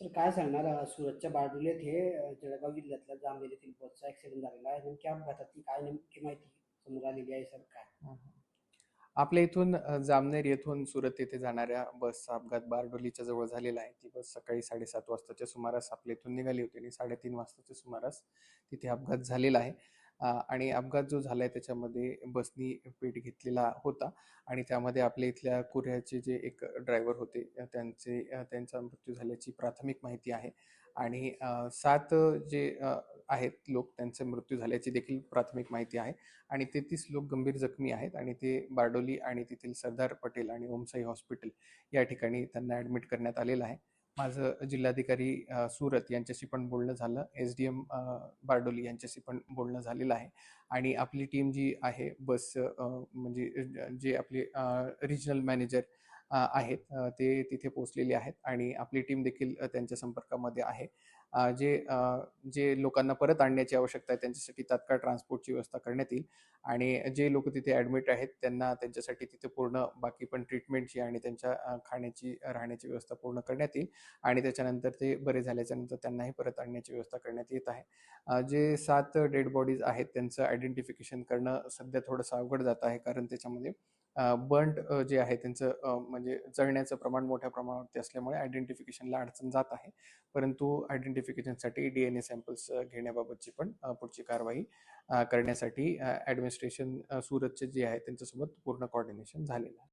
Sir काय सांगणार सुरतच्या बारडोली येथे जळगाव जिल्ह्यातल्या जामनेर येथील बसचा ॲक्सिडेंट झालेला आहे. नेमक्या अपघाताची काय नेमकी माहिती समोर आलेली आहे सर काय? आपल्या इथून जामनेर येथून सुरत येथे जाणाऱ्या बसचा अपघात बारडोलीच्या जवळ झालेला आहे. ती बस सकाळी 7:30 वाजताच्या सुमारास आपल्या इथून निघाली होती आणि 3:30 वाजताच्या सुमारास तिथे अपघात झालेला आहे. आणि अपघात जो झालाय त्याच्यामध्ये बसनी पेट घेतलेला होता आणि त्यामध्ये आपल्या इथल्या कुऱ्ह्याचे जे एक ड्रायव्हर होते त्यांचा मृत्यू झाल्याची प्राथमिक माहिती आहे. आणि 7 जे आहेत लोक त्यांचा मृत्यू झाल्याची देखील प्राथमिक माहिती आहे. आणि 33 लोक गंभीर जखमी आहेत आणि ते बारडोली आणि तेथील सरदार पटेल आणि ओमसाई हॉस्पिटल या ठिकाणी त्यांना ॲडमिट करण्यात आलेलं आहे. माझं जिल्हाधिकारी सुरत यांच्याशी पण बोलणं झालं, SDM बारडोली यांच्याशी पण बोलणं झालेलं आहे. आणि आपली टीम जी आहे बस म्हणजे जे आपले रिजनल मॅनेजर आहेत ते तिथे पोहोचलेले आहेत आणि आपली टीम देखील त्यांच्या संपर्कामध्ये आहे. जे लोकांना परत आणण्याची आवश्यकता आहे त्यांच्यासाठी तात्काळ ट्रान्सपोर्टची व्यवस्था करण्यात येईल. आणि जे लोक तिथे ॲडमिट आहेत त्यांना त्यांच्यासाठी तिथे पूर्ण बाकी पण ट्रीटमेंटची आणि त्यांच्या खाण्याची राहण्याची व्यवस्था पूर्ण करण्यात येईल. आणि त्याच्यानंतर ते बरे झाल्याच्या नंतर त्यांनाही परत आणण्याची व्यवस्था करण्यात येत आहे. जे 7 डेड बॉडीज आहेत त्यांचं आयडेंटिफिकेशन करणं सध्या थोडंसं अवघड जात आहे, कारण त्याच्यामध्ये बर्न्ड जे आहे त्यांचं म्हणजे जळण्याचं प्रमाण मोठ्या प्रमाणावरती असल्यामुळे आयडेंटिफिकेशनला अडचण जात आहे. परंतु आयडेंटिफिकेशनसाठी DNA सॅम्पल्स घेण्याबाबतची पण पुढची कारवाई करण्यासाठी ॲडमिनिस्ट्रेशन सुरतचे जे आहे त्यांच्यासोबत पूर्ण कोऑर्डिनेशन झालेलं आहे.